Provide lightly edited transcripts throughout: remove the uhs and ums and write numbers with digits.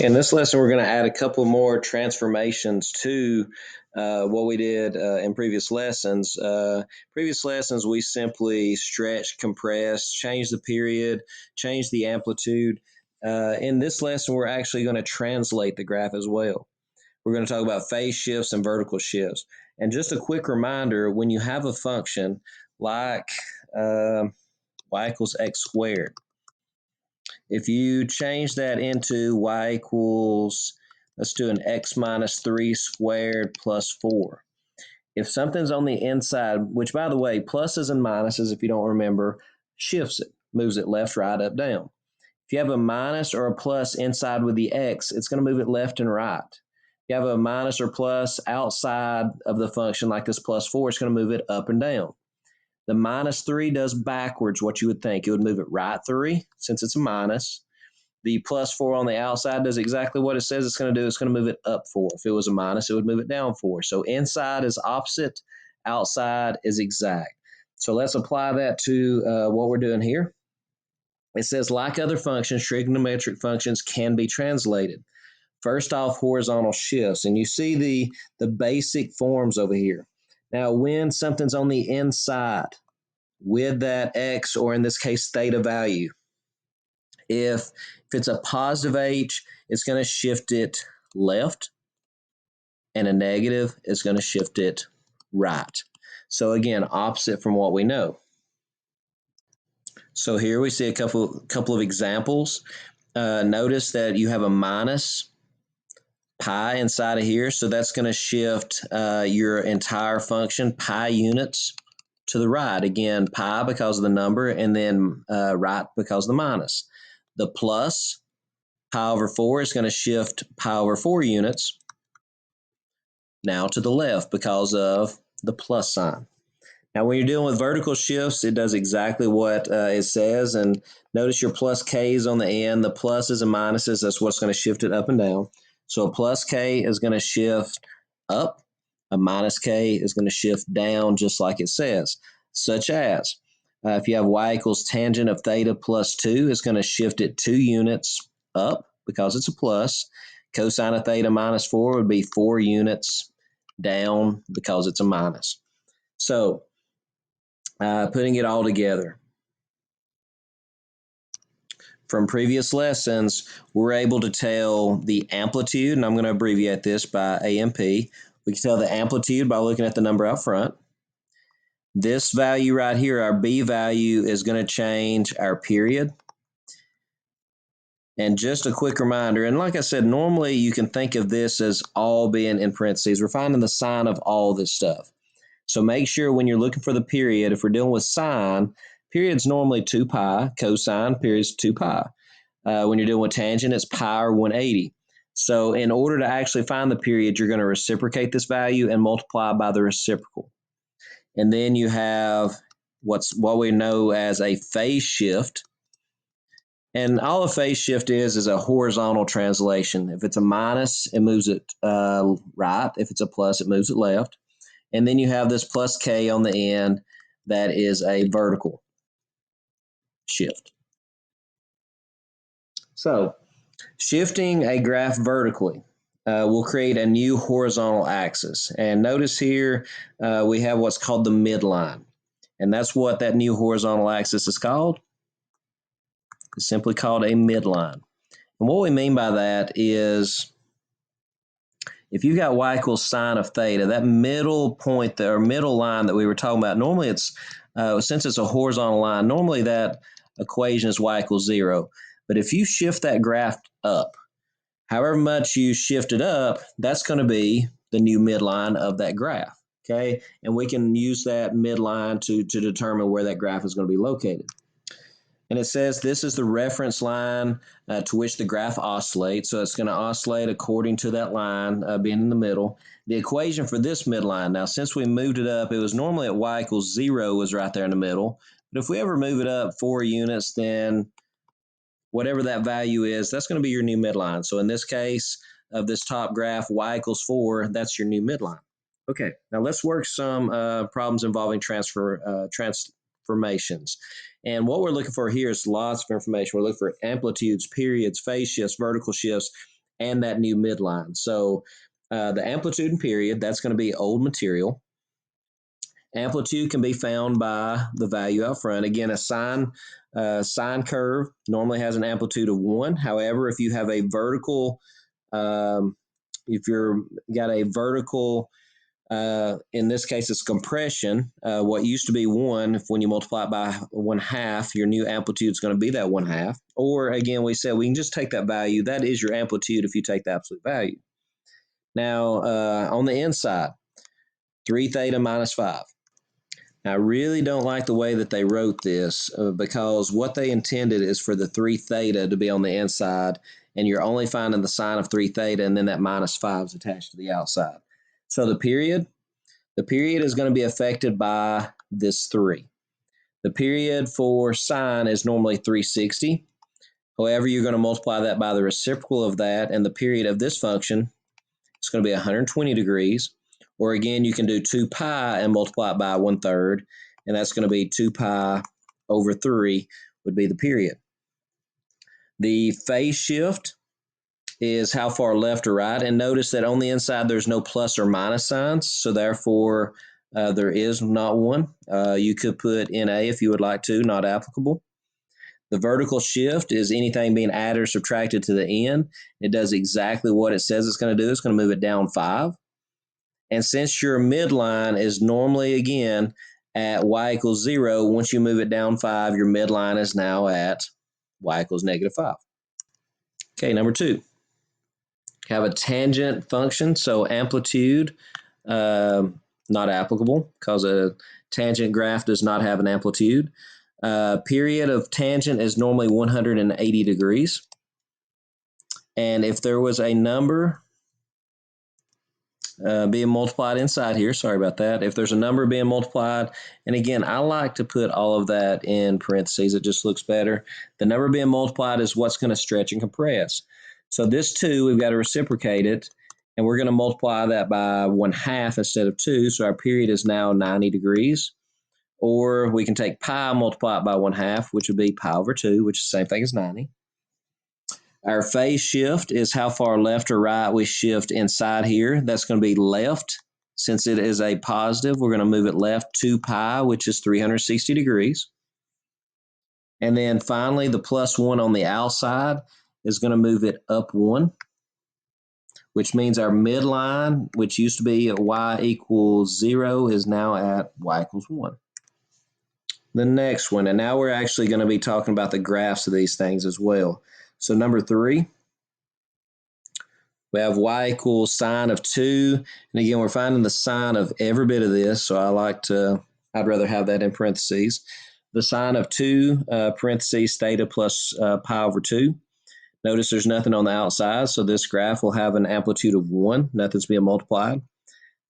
In this lesson, we're going to add a couple more transformations to what we did in previous lessons. Previous lessons, we simply stretched, compressed, changed the period, changed the amplitude. In this lesson, we're actually going to translate the graph as well. We're going to talk about phase shifts and vertical shifts. And just a quick reminder, when you have a function like y equals x squared, if you change that into y equals, let's do an x minus 3 squared plus 4. If something's on the inside, which by the way, pluses and minuses, if you don't remember, shifts it, moves it left, right, up, down. If you have a minus or a plus inside with the x, it's going to move it left and right. If you have a minus or plus outside of the function like this plus 4, it's going to move it up and down. The minus 3 does backwards what you would think. It would move it right 3 since it's a minus. The plus 4 on the outside does exactly what it says it's going to do. It's going to move it up 4. If it was a minus, it would move it down 4. So inside is opposite, outside is exact. So let's apply that to what we're doing here. It says, like other functions, trigonometric functions can be translated. First off, horizontal shifts. And you see the basic forms over here. Now, when something's on the inside with that x, or in this case, theta value, if it's a positive h, it's going to shift it left, and a negative is going to shift it right. So again, opposite from what we know. So here we see a couple of examples. Notice that you have a minus pi inside of here, so that's going to shift your entire function pi units to the right. Again, pi because of the number, and then right because of the minus. The plus pi over 4 is going to shift pi over 4 units now to the left because of the plus sign. Now, when you're dealing with vertical shifts, it does exactly what it says. And notice your plus k's on the end. The pluses and minuses, that's what's going to shift it up and down. So a plus k is going to shift up. A minus k is going to shift down just like it says, such as if you have y equals tangent of theta plus 2, it's going to shift it 2 units up because it's a plus. Cosine of theta minus 4 would be 4 units down because it's a minus. So putting it all together. From previous lessons, we're able to tell the amplitude, and I'm going to abbreviate this by AMP. We can tell the amplitude by looking at the number out front. This value right here, our B value, is going to change our period. And just a quick reminder, and like I said, normally you can think of this as all being in parentheses. We're finding the sign of all this stuff. So make sure when you're looking for the period, if we're dealing with sine, period's normally 2 pi, cosine, period's 2 pi. When you're dealing with tangent, it's pi or 180. So in order to actually find the period, you're going to reciprocate this value and multiply by the reciprocal. And then you have what we know as a phase shift. And all a phase shift is a horizontal translation. If it's a minus, it moves it right. If it's a plus, it moves it left. And then you have this plus k on the end that is a vertical shift. So shifting a graph vertically will create a new horizontal axis. And notice here we have what's called the midline. And that's what that new horizontal axis is called. It's simply called a midline. And what we mean by that is if you've got y equals sine of theta, that middle point there, or middle line that we were talking about, normally it's, since it's a horizontal line, normally that equation is y equals 0. But if you shift that graph up, however much you shift it up, that's going to be the new midline of that graph, okay? And we can use that midline to determine where that graph is going to be located. And it says this is the reference line to which the graph oscillates. So it's going to oscillate according to that line being in the middle. The equation for this midline, now since we moved it up, it was normally at y equals 0 was right there in the middle. But if we ever move it up 4 units, then whatever that value is, that's going to be your new midline. So in this case of this top graph, y equals 4, that's your new midline. Okay, now let's work some problems involving transformations. And what we're looking for here is lots of information. We're looking for amplitudes, periods, phase shifts, vertical shifts, and that new midline. So the amplitude and period, that's going to be old material. Amplitude can be found by the value out front. Again, a sine curve normally has an amplitude of 1. However, if you have a vertical, if you're got a vertical, in this case, it's compression. What used to be 1, if when you multiply it by 1/2, your new amplitude is going to be that 1/2. Or again, we said we can just take that value. That is your amplitude if you take the absolute value. Now, on the inside, 3 theta minus 5. I really don't like the way that they wrote this because what they intended is for the 3 theta to be on the inside, and you're only finding the sine of 3 theta, and then that minus 5 is attached to the outside. So the period is going to be affected by this 3. The period for sine is normally 360. However, you're going to multiply that by the reciprocal of that, and the period of this function is going to be 120 degrees. Or again, you can do 2 pi and multiply it by 1/3, and that's going to be 2 pi over 3 would be the period. The phase shift is how far left or right, and notice that on the inside there's no plus or minus signs, so therefore there is not one. You could put NA if you would like to, not applicable. The vertical shift is anything being added or subtracted to the end. It does exactly what it says it's going to do. It's going to move it down 5. And since your midline is normally, again, at y equals 0, once you move it down 5, your midline is now at y equals -5. Okay, number 2. Have a tangent function, so amplitude, not applicable because a tangent graph does not have an amplitude. Period of tangent is normally 180 degrees. And if there was a number being multiplied inside here, sorry about that. If there's a number being multiplied, and again, I like to put all of that in parentheses. It just looks better. The number being multiplied is what's going to stretch and compress. So this 2, we've got to reciprocate it, and we're going to multiply that by 1/2 instead of 2. So our period is now 90 degrees. Or we can take pi, multiply it by 1/2, which would be pi over 2, which is the same thing as 90. Our phase shift is how far left or right we shift inside here. That's going to be left. Since it is a positive, we're going to move it left 2 pi, which is 360 degrees. And then finally, the +1 on the outside is going to move it up 1, which means our midline, which used to be at y equals 0, is now at y equals 1. The next one, and now we're actually going to be talking about the graphs of these things as well. So number 3, we have y equals sine of 2. And again, we're finding the sine of every bit of this, so I'd rather have that in parentheses. The sine of 2, parentheses, theta plus pi over 2. Notice there's nothing on the outside, so this graph will have an amplitude of 1. Nothing's being multiplied.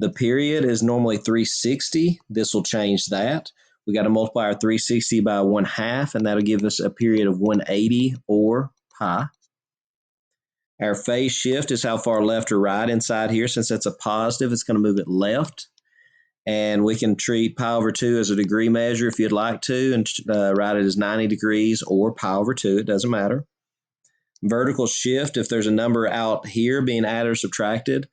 The period is normally 360. This will change that. We got to multiply our 360 by 1/2, and that'll give us a period of 180 or pi. Our phase shift is how far left or right inside here. Since it's a positive, it's going to move it left. And we can treat pi over 2 as a degree measure if you'd like to, and write it as 90 degrees or pi over 2. It doesn't matter. Vertical shift, if there's a number out here being added or subtracted,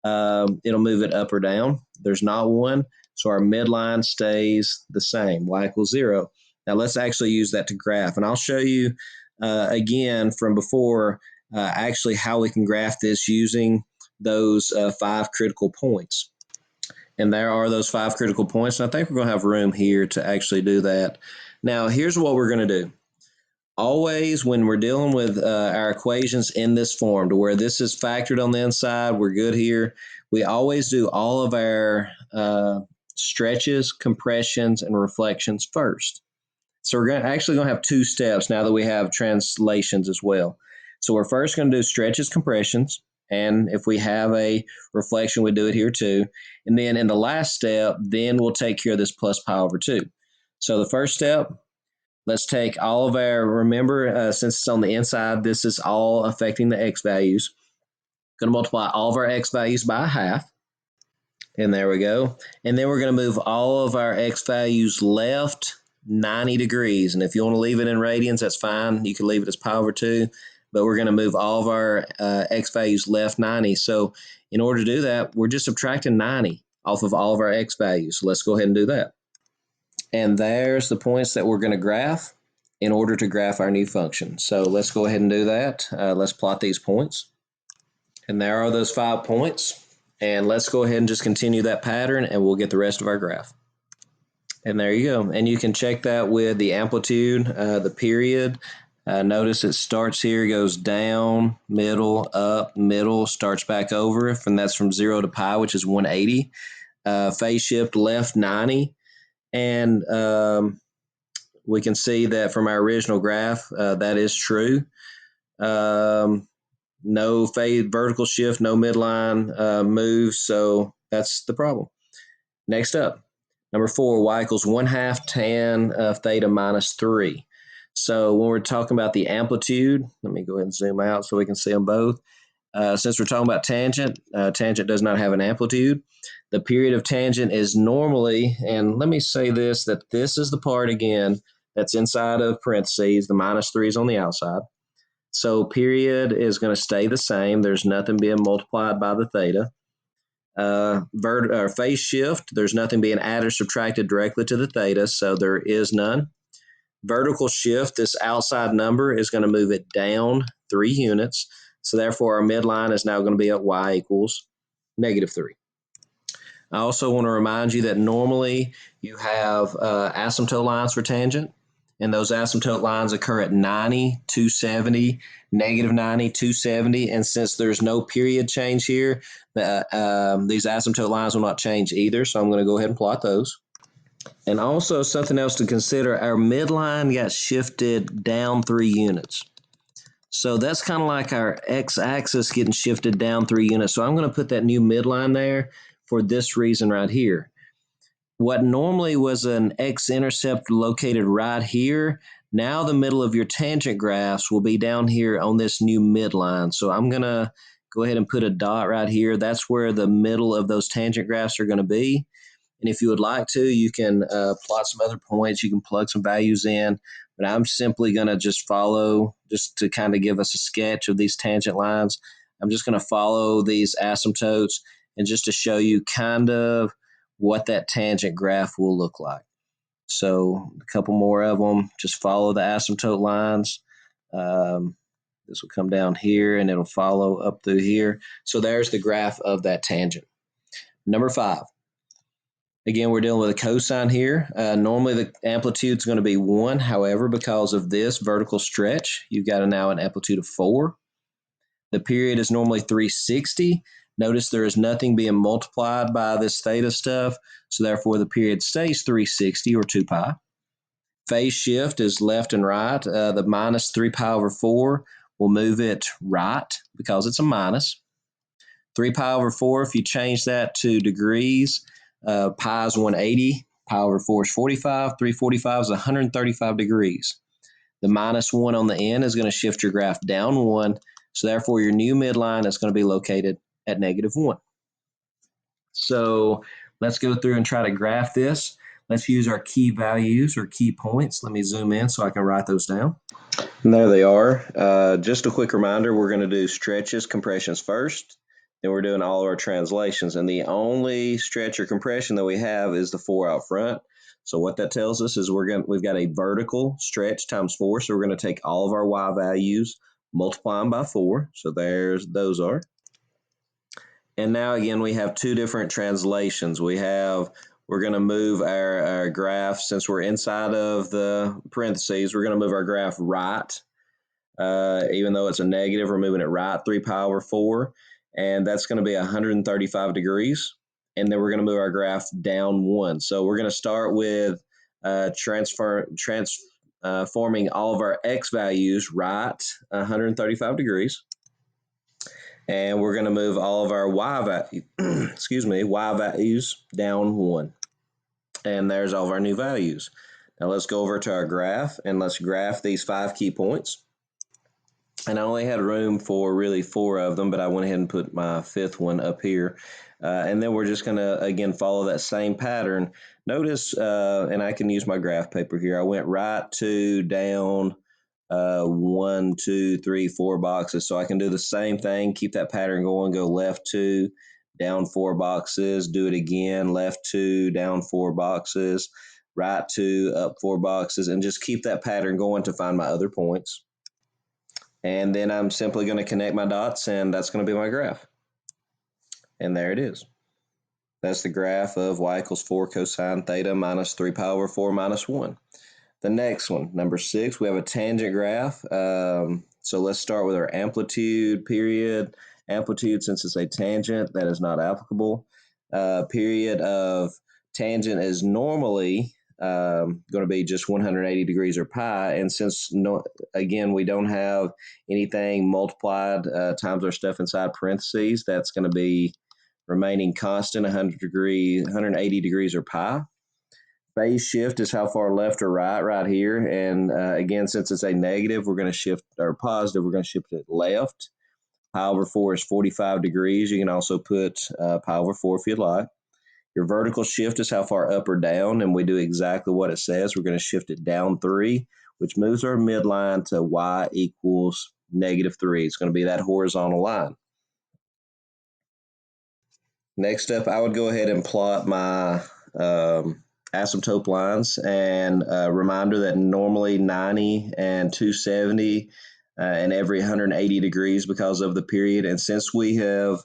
it'll move it up or down. There's not one, so our midline stays the same, y equals 0. Now let's actually use that to graph, and I'll show you again from before actually how we can graph this using those 5 critical points. And there are those 5 critical points, and I think we're going to have room here to actually do that. Now here's what we're going to do. Always when we're dealing with our equations in this form, to where this is factored on the inside, we're good here. We always do all of our stretches, compressions, and reflections first. So we're actually going to have 2 steps now that we have translations as well. So we're first going to do stretches, compressions, and if we have a reflection, we do it here too. And then in the last step, then we'll take care of this plus pi over 2. So the first step, let's take all of our, remember, since it's on the inside, this is all affecting the x values. Going to multiply all of our x values by 1/2. And there we go. And then we're going to move all of our x values left 90 degrees. And if you want to leave it in radians, that's fine. You can leave it as pi over 2. but we're going to move all of our x values left 90. So in order to do that, we're just subtracting 90 off of all of our x values. So let's go ahead and do that. And there's the points that we're going to graph in order to graph our new function. So let's go ahead and do that. Let's plot these points. And there are those 5 points. And let's go ahead and just continue that pattern and we'll get the rest of our graph. And there you go. And you can check that with the amplitude, the period. Notice it starts here, goes down, middle, up, middle, starts back over. And that's from 0 to pi, which is 180. Phase shift left 90. And we can see that from our original graph, that is true. No phase vertical shift, no midline moves, so that's the problem. Next up, number 4, y equals 1/2 tan of theta minus 3. So when we're talking about the amplitude, let me go ahead and zoom out so we can see them both. Since we're talking about tangent, tangent does not have an amplitude. The period of tangent is normally, and let me say this, that this is the part again that's inside of parentheses, the minus 3 is on the outside. So period is going to stay the same. There's nothing being multiplied by the theta. Phase shift, there's nothing being added or subtracted directly to the theta, so there is none. Vertical shift, this outside number is going to move it down 3 units. So therefore, our midline is now going to be at y equals -3. I also want to remind you that normally you have asymptote lines for tangent, and those asymptote lines occur at 90, 270, -90, 270, and since there's no period change here, these asymptote lines will not change either, so I'm going to go ahead and plot those. And also something else to consider, our midline got shifted down 3 units. So that's kind of like our x-axis getting shifted down 3 units. So I'm going to put that new midline there for this reason right here. What normally was an x-intercept located right here, now the middle of your tangent graphs will be down here on this new midline. So I'm going to go ahead and put a dot right here. That's where the middle of those tangent graphs are going to be. And if you would like to, you can plot some other points. You can plug some values in. But I'm simply going to just follow, just to kind of give us a sketch of these tangent lines. I'm just going to follow these asymptotes and just to show you kind of what that tangent graph will look like. So a couple more of them. Just follow the asymptote lines. This will come down here and it'll follow up through here. So there's the graph of that tangent. Number 5. Again, we're dealing with a cosine here. Normally the amplitude is going to be 1. However, because of this vertical stretch, you've got now an amplitude of 4. The period is normally 360. Notice there is nothing being multiplied by this theta stuff, so therefore the period stays 360 or 2 pi. Phase shift is left and right. The minus 3 pi over 4 will move it right because it's a minus. 3 pi over 4, if you change that to degrees, pi is 180, pi over 4 is 45, 345 is 135 degrees. The minus 1 on the end is going to shift your graph down 1, so therefore your new midline is going to be located at -1. So let's go through and try to graph this. Let's use our key values or key points. Let me zoom in so I can write those down. And there they are. Just a quick reminder, we're going to do stretches, compressions first. Then we're doing all of our translations. And the only stretch or compression that we have is the 4 out front. So what that tells us is we've got a vertical stretch times 4. So we're going to take all of our y values, multiply them by 4. So those are. And now again, we have 2 different translations. We're going to move our graph, since we're inside of the parentheses, we're going to move our graph right. Even though it's a negative, we're moving it right 3 pi over 4. And that's going to be 135 degrees. And then we're going to move our graph down 1. So we're going to start with transforming all of our x values right 135 degrees. And we're going to move all of our y values down 1. And there's all of our new values. Now let's go over to our graph and let's graph these 5 key points. And I only had room for really 4 of them, but I went ahead and put my 5th one up here. And then we're just going to, again, follow that same pattern. Notice, and I can use my graph paper here, I went right to down 1, 2, 3, 4 boxes. So I can do the same thing, keep that pattern going, go left 2, down 4 boxes, do it again, left 2, down 4 boxes, right 2, up 4 boxes, and just keep that pattern going to find my other points. And then I'm simply going to connect my dots, and that's going to be my graph. And there it is. That's the graph of y equals 4 cosine theta minus 3 pi over 4 minus 1. The next one, number 6, we have a tangent graph. So let's start with our amplitude period. Amplitude, since it's a tangent, that is not applicable. Period of tangent is normally going to be just 180 degrees or pi. And since, again, we don't have anything multiplied times our stuff inside parentheses, that's going to be remaining constant, 180 degrees or pi. Phase shift is how far left or right here. And again, since it's a negative, we're going to shift, or positive, we're going to shift it left. Pi over 4 is 45 degrees. You can also put pi over 4 if you'd like. Your vertical shift is how far up or down, and we do exactly what it says. We're going to shift it down 3, which moves our midline to y equals -3. It's going to be that horizontal line. Next up, I would go ahead and plot my asymptote lines, and a reminder that normally 90 and 270 and every 180 degrees because of the period. And since we have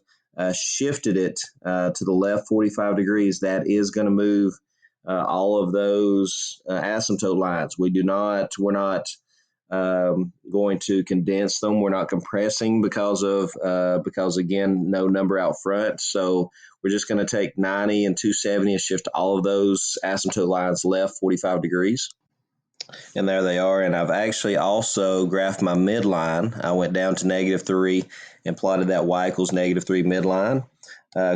shifted it to the left 45 degrees, that is going to move all of those asymptote lines. We're not going to condense them. We're not compressing because again, no number out front. So we're just going to take 90 and 270 and shift all of those asymptote lines left 45 degrees. And there they are. And I've actually also graphed my midline. I went down to -3 and plotted that y equals -3 midline.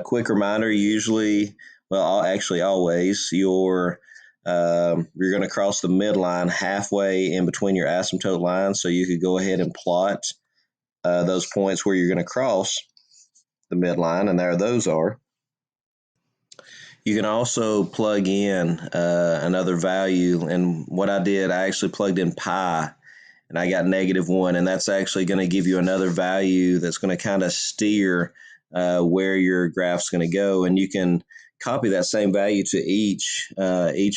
Quick reminder, usually, well, actually always, you're going to cross the midline halfway in between your asymptote lines, so you could go ahead and plot those points where you're going to cross the midline, and there those are. You can also plug in another value, and what I did, I actually plugged in pi, and I got -1, and that's actually going to give you another value that's going to kind of steer where your graph's going to go, and you can copy that same value to each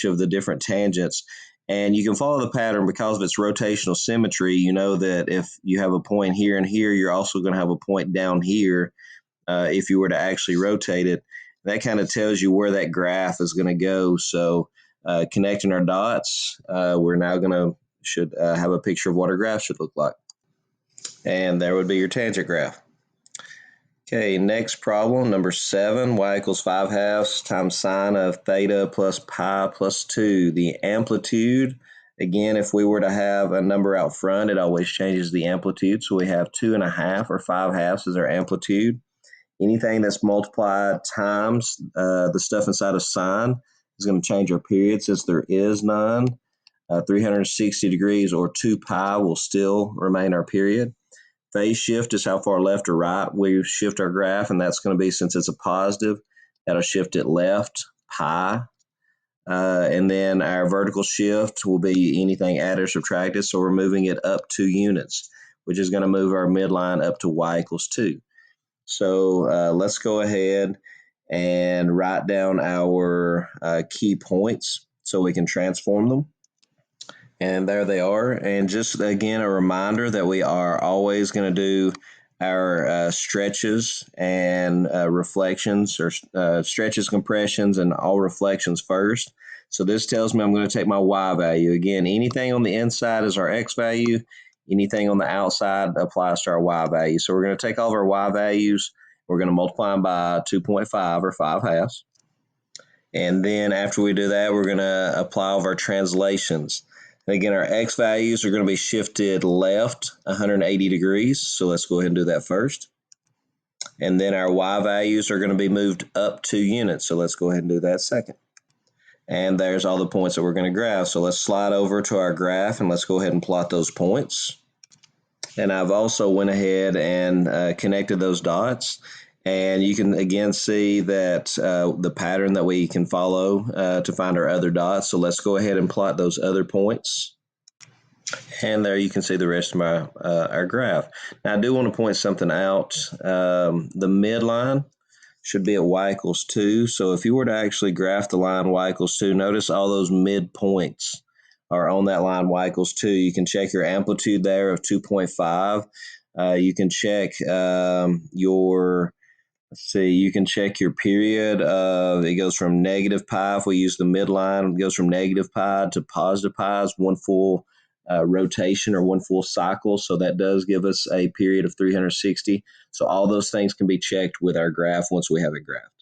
of the different tangents, and you can follow the pattern because of its rotational symmetry. You know that if you have a point here and here, you're also going to have a point down here if you were to actually rotate it. That kind of tells you where that graph is going to go. So connecting our dots, we're now going to should have a picture of what our graph should look like. And there would be your tangent graph. Okay, next problem, number 7, y equals 5/2 times sine of theta plus pi plus 2. The amplitude, again, if we were to have a number out front, it always changes the amplitude. So we have 2.5 or 5/2 as our amplitude. Anything that's multiplied times the stuff inside of sine is going to change our period since there is none. 360 degrees or 2 pi will still remain our period. Phase shift is how far left or right we shift our graph, and that's going to be, since it's a positive, that'll shift it left pi. And then our vertical shift will be anything added or subtracted, so we're moving it up 2 units, which is going to move our midline up to y equals 2. So let's go ahead and write down our key points so we can transform them. And there they are. And just again, a reminder that we are always going to do our stretches and reflections, or stretches, compressions, and all reflections first. So this tells me I'm going to take my y value. Again, anything on the inside is our x value. Anything on the outside applies to our y value. So we're going to take all of our y values. We're going to multiply them by 2.5 or 5/2. And then after we do that, we're going to apply all of our translations. And again, our x values are going to be shifted left 180 degrees. So let's go ahead and do that first. And then our y values are going to be moved up 2 units. So let's go ahead and do that second. And there's all the points that we're going to graph. So let's slide over to our graph and let's go ahead and plot those points. And I've also went ahead and connected those dots. And you can again see that the pattern that we can follow to find our other dots. So let's go ahead and plot those other points. And there you can see the rest of our graph. Now I do want to point something out. The midline should be at y equals 2. So if you were to actually graph the line y equals 2, notice all those midpoints are on that line y equals 2. You can check your amplitude there of 2.5. You can check your Let's see, you can check your period. It goes from negative pi, if we use the midline, it goes from negative pi to positive pi is one full rotation or one full cycle. So that does give us a period of 360. So all those things can be checked with our graph once we have it graphed.